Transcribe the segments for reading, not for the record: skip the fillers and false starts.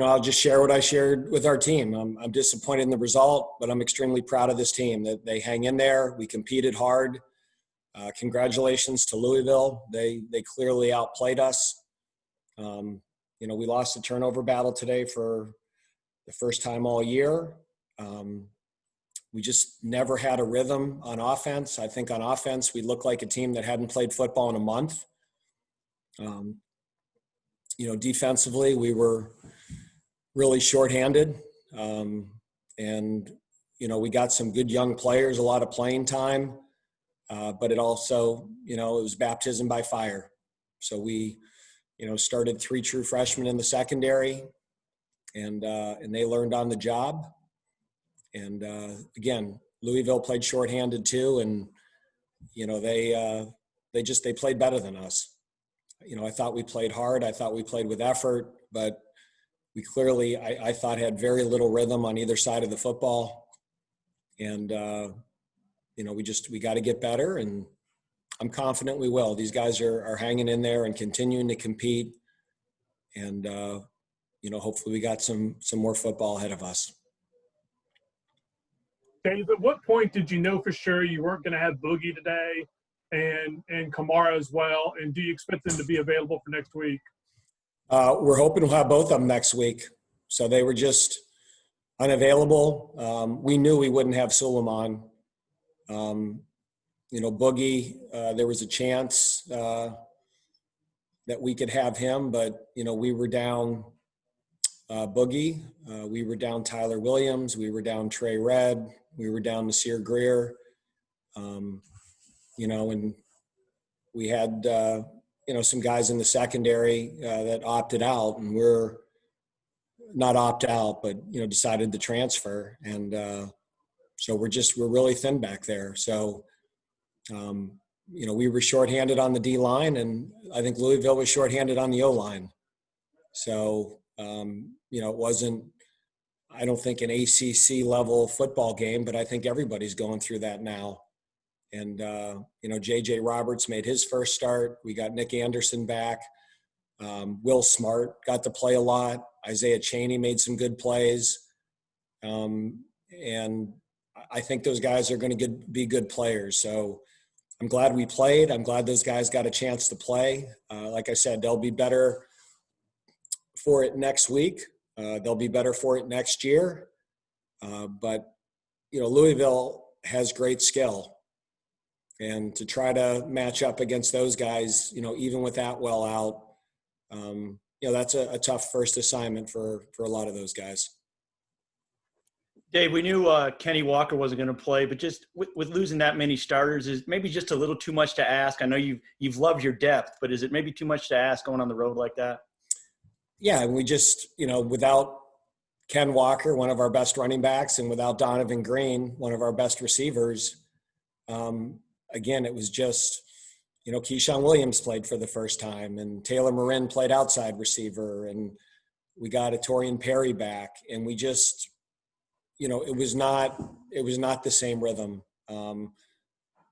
I'll just share what I shared with our team. I'm disappointed in the result, but I'm extremely proud of this team that they hang in there. We competed hard. Congratulations to Louisville. They clearly outplayed us. We lost the turnover battle today for the first time all year. We just never had a rhythm on offense. I think on offense, we looked like a team that hadn't played football in a month. Defensively, we were really shorthanded. We got some good young players, a lot of playing time. But it also, it was baptism by fire. So we, started 3 true freshmen in the secondary, and they learned on the job. And again, Louisville played shorthanded too, and they played better than us. I thought we played hard. I thought we played with effort, but we clearly, I thought, had very little rhythm on either side of the football. And we got to get better, and I'm confident we will. These guys are hanging in there and continuing to compete, and hopefully we got some more football ahead of us. Dave, at what point did you know for sure you weren't going to have Boogie today and Kamara as well? And do you expect them to be available for next week? We're hoping we'll have both of them next week. So they were just unavailable. We knew we wouldn't have Suleiman. Boogie, there was a chance that we could have him, but, we were down Boogie. We were down Tyler Williams. We were down Trey Red. We were down Nasir Greer. And we had, some guys in the secondary that opted out, and we're not opt out, but, decided to transfer. And so we're really thin back there. So, we were shorthanded on the D line, and I think Louisville was shorthanded on the O line. So, it wasn't, I don't think, an ACC level football game, but I think everybody's going through that now. And, JJ Roberts made his first start. We got Nick Anderson back. Will Smart got to play a lot. Isaiah Chaney made some good plays. And I think those guys are going to be good players. So I'm glad we played. I'm glad those guys got a chance to play. Like I said, they'll be better for it next week. They'll be better for it next year. But, Louisville has great skill. And to try to match up against those guys, even with Atwell out, that's a tough first assignment for a lot of those guys. Dave, we knew Kenny Walker wasn't going to play, but just with losing that many starters, is maybe just a little too much to ask. I know you've loved your depth, but is it maybe too much to ask going on the road like that? Yeah, and we just, without Ken Walker, one of our best running backs, and without Donovan Green, one of our best receivers, again, it was just, Keyshawn Williams played for the first time, and Taylor Marin played outside receiver, and we got a Torian Perry back, and we just, it was not the same rhythm.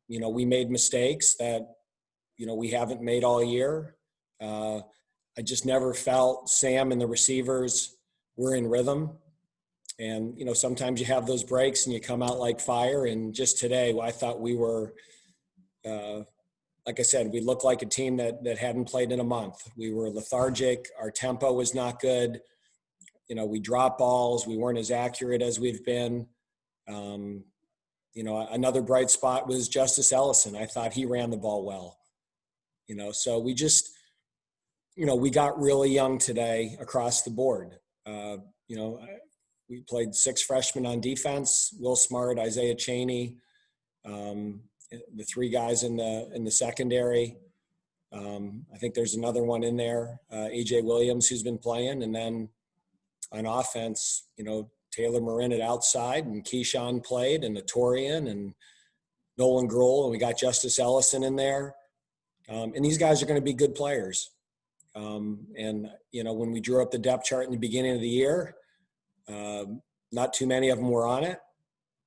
We made mistakes that, we haven't made all year. I just never felt Sam and the receivers were in rhythm. And, sometimes you have those breaks and you come out like fire. And just today, I thought we were, like I said, we looked like a team that hadn't played in a month. We were lethargic. Our tempo was not good. We dropped balls. We weren't as accurate as we've been. Another bright spot was Justice Ellison. I thought he ran the ball well. So we just, we got really young today across the board. We played 6 freshmen on defense: Will Smart, Isaiah Chaney, the 3 guys in the secondary. I think there's another one in there, AJ Williams, who's been playing, and then on offense, Taylor Marin at outside, and Keyshawn played, and Torian and Nolan Gruhl, and we got Justice Ellison in there. And these guys are going to be good players. When we drew up the depth chart in the beginning of the year, not too many of them were on it.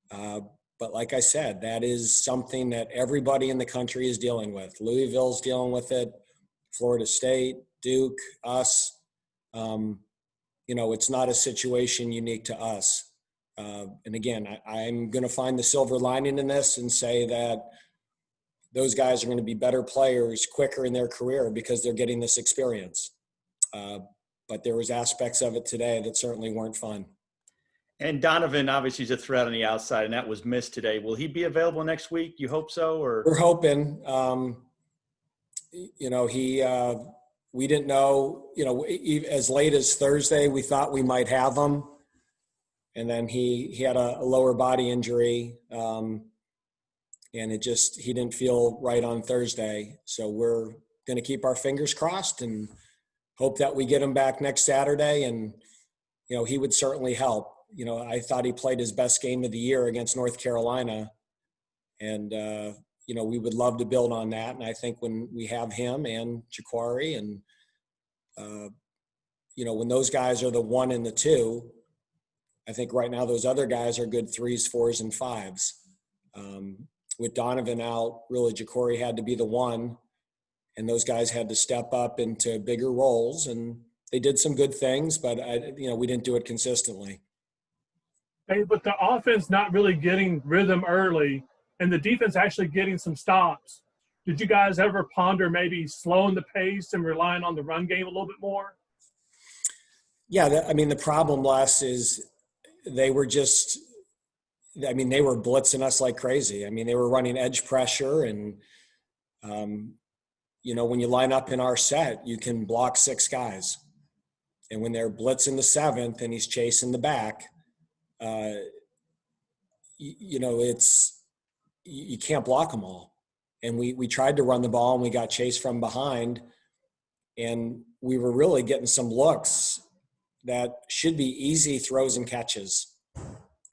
But like I said, that is something that everybody in the country is dealing with. Louisville's dealing with it, Florida State, Duke, us. it's not a situation unique to us. And again, I'm going to find the silver lining in this and say that those guys are going to be better players quicker in their career because they're getting this experience. But there was aspects of it today that certainly weren't fun. And Donovan obviously is a threat on the outside, and that was missed today. Will he be available next week? You hope so, or we're hoping. We didn't know. As late as Thursday, we thought we might have him, and then he had a lower body injury, and he didn't feel right on Thursday. So we're going to keep our fingers crossed and hope that we get him back next Saturday. And he would certainly help. I thought he played his best game of the year against North Carolina. And, we would love to build on that. And I think when we have him and Jaquari and, when those guys are the 1 and the 2, I think right now those other guys are good 3s, 4s, and 5s. With Donovan out, really Jaquari had to be the 1, and those guys had to step up into bigger roles. And they did some good things, but we didn't do it consistently. Hey, but the offense not really getting rhythm early and the defense actually getting some stops. Did you guys ever ponder maybe slowing the pace and relying on the run game a little bit more? Yeah, the problem, Les, is they were blitzing us like crazy. They were running edge pressure and, when you line up in our set, you can block 6 guys. And when they're blitzing the 7th and he's chasing the back, you can't block them all. And we tried to run the ball and we got chased from behind, and we were really getting some looks that should be easy throws and catches.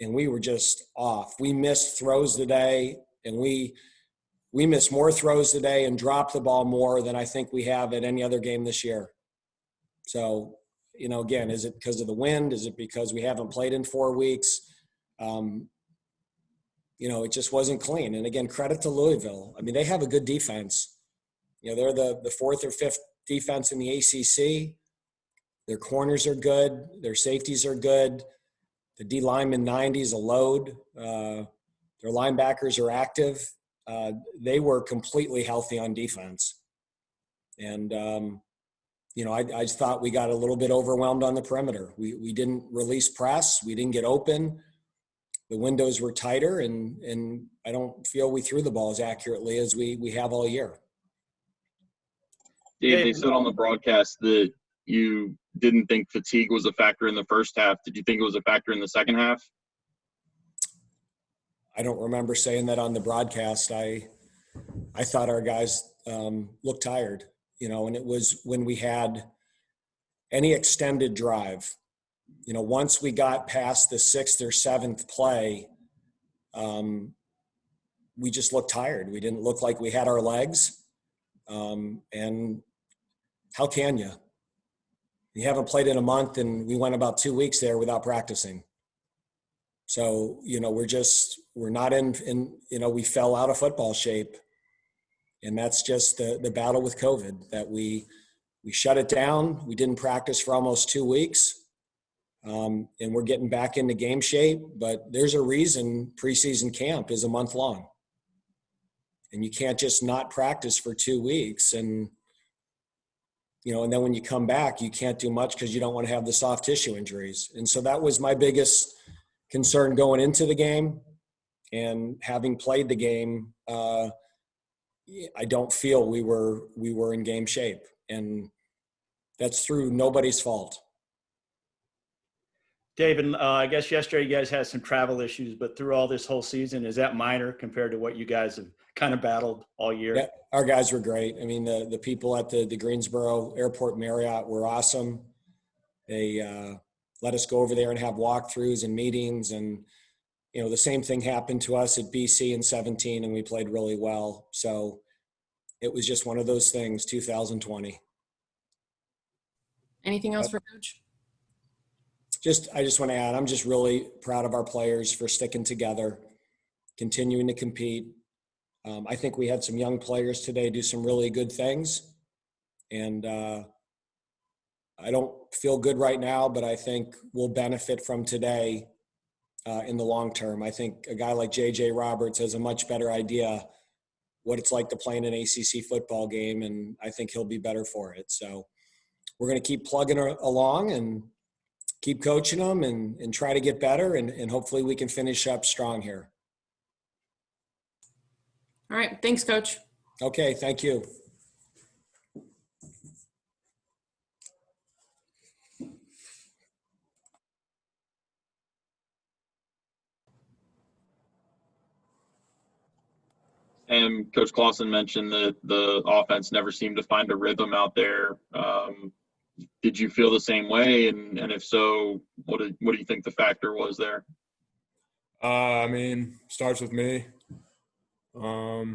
And we were just off. We missed throws today, and we missed more throws today and dropped the ball more than I think we have at any other game this year. So, again, is it because of the wind? Is it because we haven't played in 4 weeks? It just wasn't clean. And again, credit to Louisville. They have a good defense. They're the 4th or 5th defense in the ACC. Their corners are good. Their safeties are good. The D lineman 90 is a load. Their linebackers are active. They were completely healthy on defense. And, I just thought we got a little bit overwhelmed on the perimeter. We didn't release press. We didn't get open. The windows were tighter, and I don't feel we threw the ball as accurately as we have all year. Dave, they said on the broadcast that you didn't think fatigue was a factor in the first half. Did you think it was a factor in the second half? I don't remember saying that on the broadcast. I thought our guys looked tired, and it was when we had any extended drive. Once we got past the 6th or 7th play, we just looked tired. We didn't look like we had our legs. And how can you? You haven't played in a month, and we went about 2 weeks there without practicing. So, we're not in, we fell out of football shape. And that's just the battle with COVID, that we shut it down. We didn't practice for almost 2 weeks. And we're getting back into game shape, but there's a reason preseason camp is a month long. And you can't just not practice for 2 weeks. And, and then when you come back, you can't do much because you don't want to have the soft tissue injuries. And so that was my biggest concern going into the game. And having played the game, I don't feel we were in game shape. And that's through nobody's fault. David, I guess yesterday you guys had some travel issues, but through all this whole season, is that minor compared to what you guys have kind of battled all year? Yeah, our guys were great. The people at the Greensboro Airport Marriott were awesome. They let us go over there and have walkthroughs and meetings. And, the same thing happened to us at BC in 2017, and we played really well. So it was just one of those things, 2020. Anything else for Coach? I just want to add, I'm just really proud of our players for sticking together, continuing to compete. I think we had some young players today do some really good things. And, I don't feel good right now, but I think we'll benefit from today in the long term. I think a guy like J.J. Roberts has a much better idea what it's like to play in an ACC football game, and I think he'll be better for it. So we're going to keep plugging along and keep coaching them and try to get better, and hopefully we can finish up strong here. All right. Thanks, Coach. Okay, thank you. And Coach Clausen mentioned that the offense never seemed to find a rhythm out there. Did you feel the same way? And if so, what do you think the factor was there? I mean, starts with me. Yeah,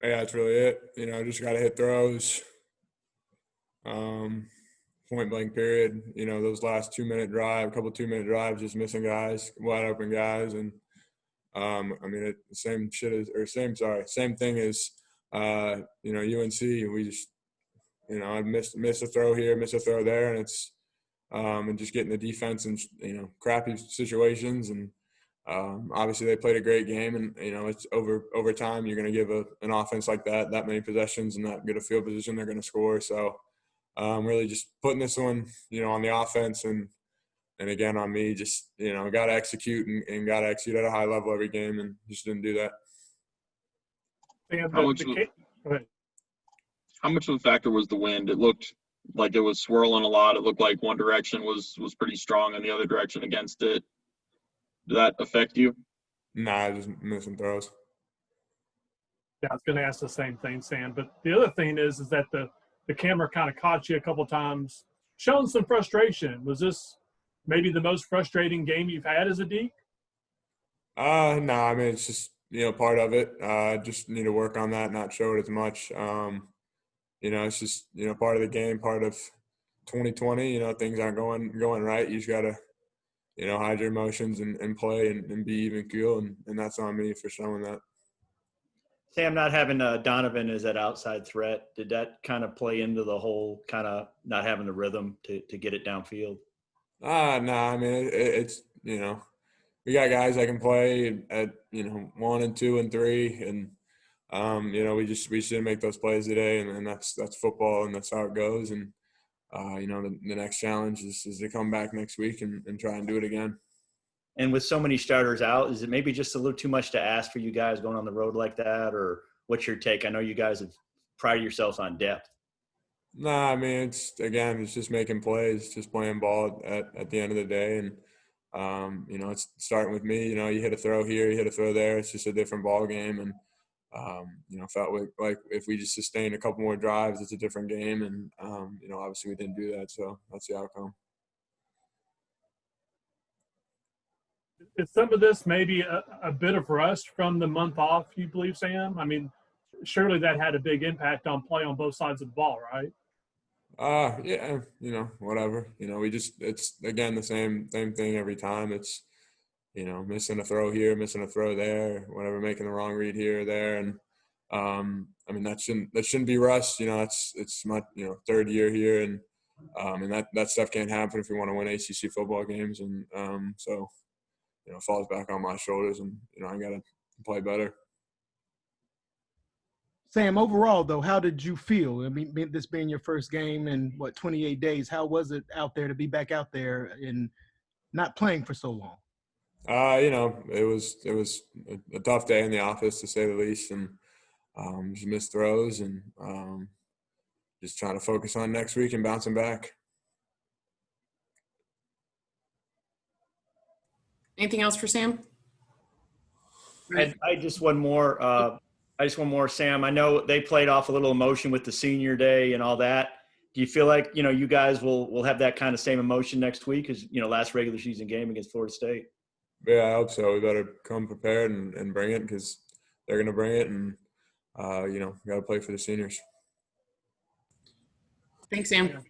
that's really it. You know, just got to hit throws. Point blank period. You know, those last 2-minute drive, couple 2-minute drives, just missing guys, wide open guys, and I mean, same thing as you know, UNC. We just, you know, I miss a throw here, miss a throw there, and it's and just getting the defense in, you know, crappy situations. And obviously they played a great game, and you know, it's over time you're going to give an offense like that many possessions and that good a field position, they're going to score. So really just putting this one, you know, on the offense and again on me, just, you know, got to execute and got to execute at a high level every game, and just didn't do that. And How much of a factor was the wind? It looked like it was swirling a lot. It looked like one direction was pretty strong and the other direction against it. Did that affect you? Nah, just missing throws. Yeah, I was going to ask the same thing, Sam. But the other thing is that the camera kind of caught you a couple times, showing some frustration. Was this maybe the most frustrating game you've had as a Deke? No, I mean, it's just, you know, part of it. Just need to work on that, not show it as much. You know, it's just, you know, part of the game, part of 2020. You know, things aren't going right. You just gotta, you know, hide your emotions and play and be even keel, and that's on me for showing that. Sam, not having Donovan as that outside threat, did that kind of play into the whole kind of not having the rhythm to get it downfield? No, I mean, it's, you know, we got guys that can play at, you know, 1 and 2 and 3, and you know, we should make those plays today, and that's football, and that's how it goes. And you know, the next challenge is to come back next week and try and do it again. And with so many starters out, is it maybe just a little too much to ask for you guys going on the road like that, or what's your take? I know you guys have prided yourselves on depth. Nah, I mean, it's just making plays, just playing ball at the end of the day. And, you know, it's starting with me. You know, you hit a throw here, you hit a throw there. It's just a different ball game. And, you know, felt like if we just sustained a couple more drives, it's a different game. And, you know, obviously we didn't do that. So that's the outcome. Is some of this maybe a bit of rust from the month off, you believe, Sam? I mean, surely that had a big impact on play on both sides of the ball, right? Yeah, you know, whatever. You know, it's again the same thing every time. It's, you know, missing a throw here, missing a throw there, whatever, making the wrong read here or there. And I mean, that shouldn't be rust. You know, it's my, you know, 3rd year here, and that stuff can't happen if we want to win ACC football games. And so, you know, it falls back on my shoulders, and, you know, I got to play better. Sam, overall, though, how did you feel? I mean, this being your first game in, 28 days, how was it out there to be back out there and not playing for so long? You know, it was a tough day in the office, to say the least, and just missed throws, and just trying to focus on next week and bouncing back. Anything else for Sam? I just one more. Sam. I know they played off a little emotion with the senior day and all that. Do you feel like, you know, you guys will have that kind of same emotion next week as, you know, last regular season game against Florida State? Yeah, I hope so. We better come prepared and bring it, because they're going to bring it, and you know, got to play for the seniors. Thanks, Sam.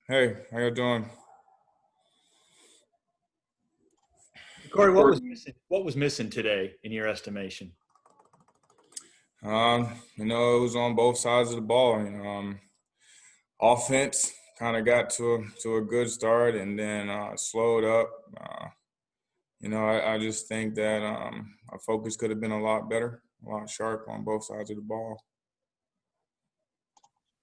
Hey, how you doing? Corey, what was missing today in your estimation? You know, it was on both sides of the ball. You know, offense kind of got to a good start and then slowed up. You know, I just think that our focus could have been a lot better, a lot sharp on both sides of the ball.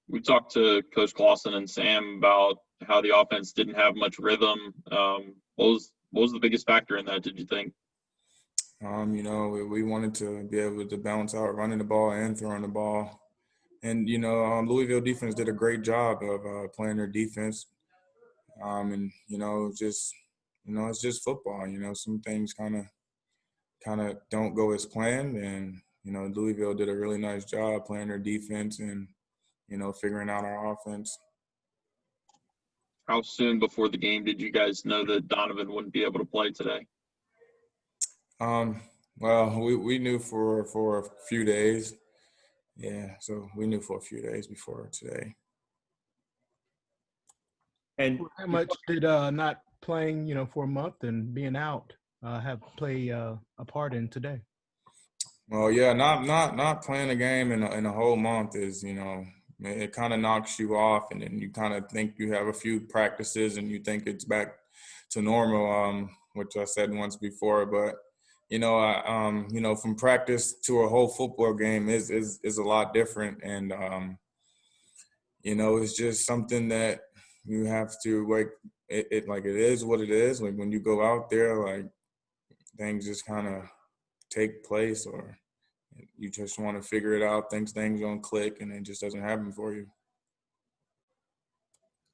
We talked to Coach Clausen and Sam about how the offense didn't have much rhythm. What was the biggest factor in that, did you think? You know, we wanted to be able to balance out running the ball and throwing the ball. And, you know, Louisville defense did a great job of playing their defense. And, you know, it's just football. You know, some things kind of don't go as planned. And, you know, Louisville did a really nice job playing their defense and, you know, figuring out our offense. How soon before the game did you guys know that Donovan wouldn't be able to play today? Well, we knew for a few days. Yeah, so we knew for a few days before today. And How much did not playing, you know, for a month and being out have play a part in today? Well, yeah, not playing a game in a whole month is, you know, it kind of knocks you off, and then you kind of think you have a few practices and you think it's back to normal, which I said once before. But you know, from practice to a whole football game is a lot different, and you know, it's just something that you have to like. It like it is what it is. Like when you go out there, like things just kind of take place, or you just want to figure it out. Things don't click, and it just doesn't happen for you.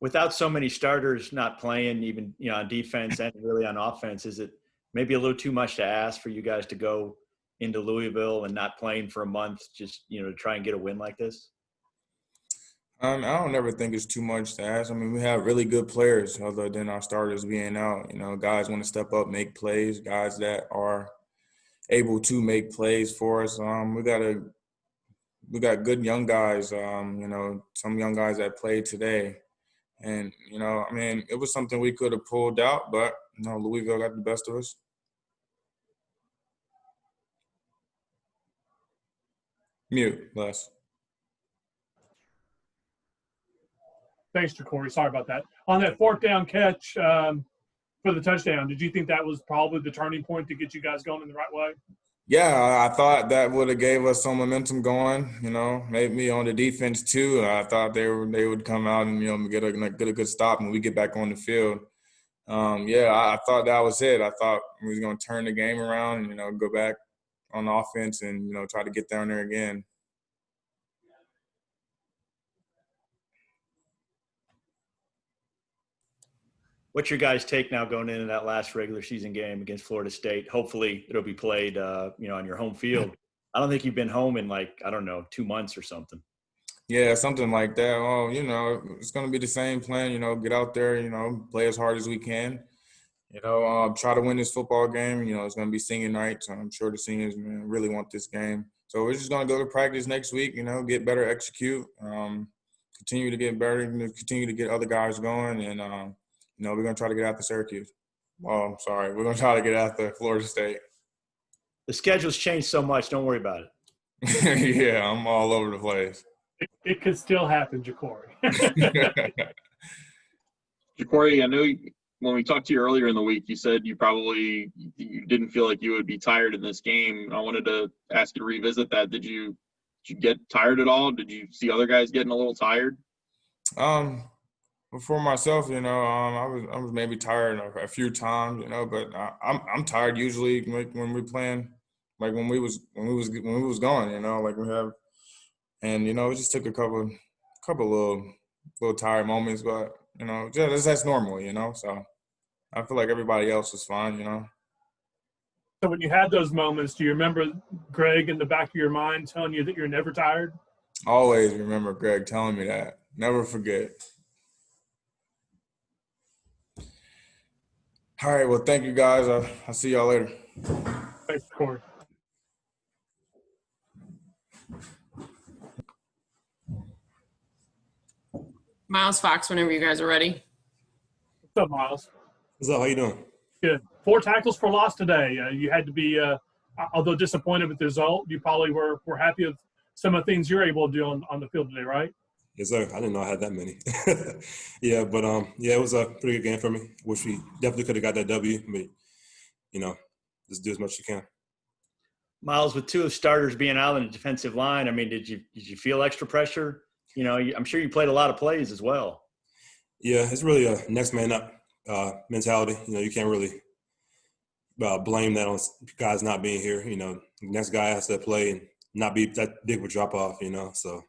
without so many starters not playing, even on defense and really on offense, is it maybe a little too much to ask for you guys to go into Louisville and not playing for a month, just to try and get a win like this? I don't ever think it's too much to ask. I mean, we have really good players other than our starters being out. Guys want to step up, make plays, guys that are able to make plays for us. We got good young guys, some young guys that played today. And, I mean, it was something we could have pulled out, but, Louisville got the best of us. Mute, Les. Thanks, Jacory. Sorry about that. On that fourth down catch for the touchdown, did you think that was probably the turning point to get you guys going in the right way? Yeah, I thought that would have gave us some momentum going, maybe on the defense too. I thought they would come out and, get a good stop when we get back on the field. I thought that was it. I thought we was going to turn the game around and, go back on offense and, try to get down there again. What's your guys' take now going into that last regular season game against Florida State? Hopefully it'll be played, on your home field. I don't think you've been home in 2 months or something. Yeah, something like that. Oh, it's going to be the same plan, get out there, play as hard as we can, try to win this football game. It's going to be senior night, so I'm sure the seniors really want this game. So we're just going to go to practice next week, get better, execute, continue to get better, continue to get other guys going, and we're going to try to get after Syracuse. Oh, I'm sorry. We're going to try to get after Florida State. The schedule's changed so much. Don't worry about it. Yeah, I'm all over the place. It could still happen, Jacory. Jacory, I know when we talked to you earlier in the week, you said you didn't feel like you would be tired in this game. I wanted to ask you to revisit that. Did you get tired at all? Did you see other guys getting a little tired? For myself, I was maybe tired a few times, but I'm tired usually when we're playing, like when we was going, like we have, and it just took a couple little tired moments, but that's normal, so I feel like everybody else was fine, So when you had those moments, do you remember Greg in the back of your mind telling you that you're never tired? Always remember Greg telling me that. Never forget. All right, well, thank you, guys. I'll see y'all later. Thanks, Corey. Miles Fox, whenever you guys are ready. What's up, Miles? What's up? How you doing? Good. 4 tackles for loss today. You had to be, although disappointed with the result, you probably were happy some of the things you're able to do on the field today, right? Yes, sir. I didn't know I had that many. Yeah, but yeah, it was a pretty good game for me. Wish we definitely could have got that W, but just do as much as you can. Miles, with two of starters being out on the defensive line, I mean, did you feel extra pressure? I'm sure you played a lot of plays as well. Yeah, it's really a next man up mentality. You can't really blame that on guys not being here. The next guy has to play and not be that big of a drop off. So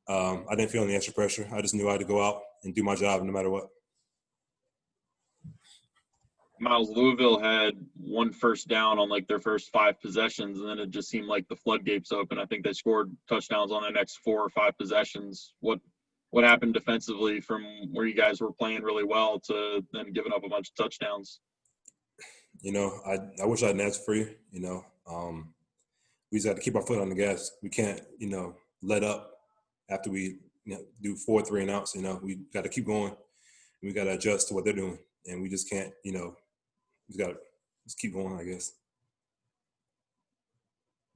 I didn't feel any extra pressure. I just knew I had to go out and do my job no matter what. Miles, Louisville had one first down on like their first 5 possessions, and then it just seemed like the floodgates open. I think they scored touchdowns on their next 4 or 5 possessions. What happened defensively from where you guys were playing really well to then giving up a bunch of touchdowns? I wish I had an answer for you. We just got to keep our foot on the gas. We can't, let up after we do 4 3 and outs. We got to keep going. We got to adjust to what they're doing, and we just can't. We got to just keep going, I guess.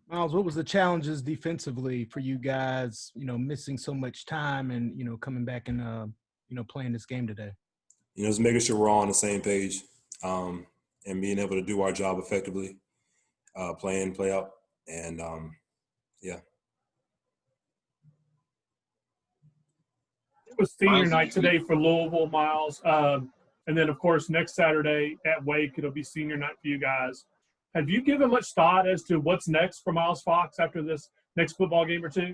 Miles, what was the challenges defensively for you guys, missing so much time and, coming back and, playing this game today? Just making sure we're all on the same page and being able to do our job effectively, play in, play out. And, yeah. It was senior Miles, night today for Louisville, Miles. And then, of course, next Saturday at Wake, it'll be senior night for you guys. Have you given much thought as to what's next for Miles Fox after this next football game or two?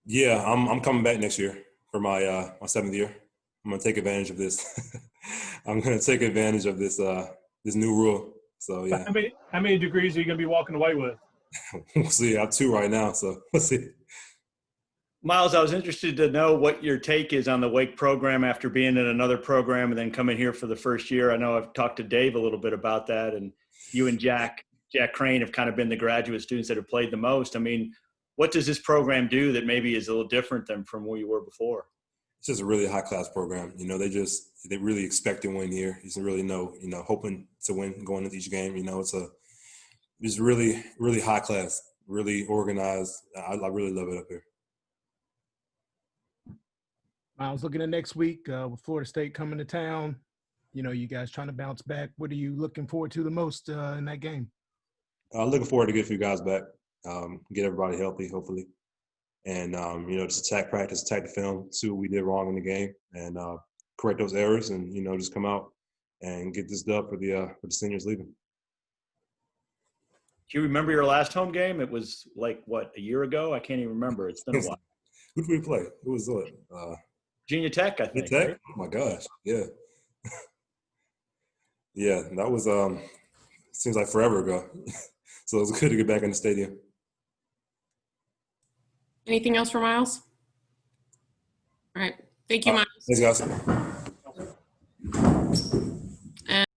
Yeah, I'm coming back next year for my 7th year. I'm gonna take advantage of this. I'm gonna take advantage of this this new rule. So yeah. How many degrees are you gonna be walking away with? We'll see. I have 2 right now, so we'll see. Miles, I was interested to know what your take is on the Wake program after being in another program and then coming here for the first year. I know I've talked to Dave a little bit about that, and you and Jack Crane have kind of been the graduate students that have played the most. I mean, what does this program do that maybe is a little different than from where you were before? It's just a really high class program. They really expect to win here. It's really hoping to win going into each game. It's really, really high class, really organized. I really love it up here. I was looking at next week with Florida State coming to town. You guys trying to bounce back. What are you looking forward to the most in that game? Looking forward to get a few guys back, get everybody healthy, hopefully. And, just attack practice, attack the film, see what we did wrong in the game, and correct those errors and, just come out and get this dub for the seniors leaving. Do you remember your last home game? It was like, what, a year ago? I can't even remember. It's been a while. Who did we play? Who was it? Virginia Tech, I think. Tech? Right? Oh, my gosh. Yeah. Yeah, that was seems like forever ago. So it was good to get back in the stadium. Anything else for Miles? All right. Thank you, Miles. Thanks, guys.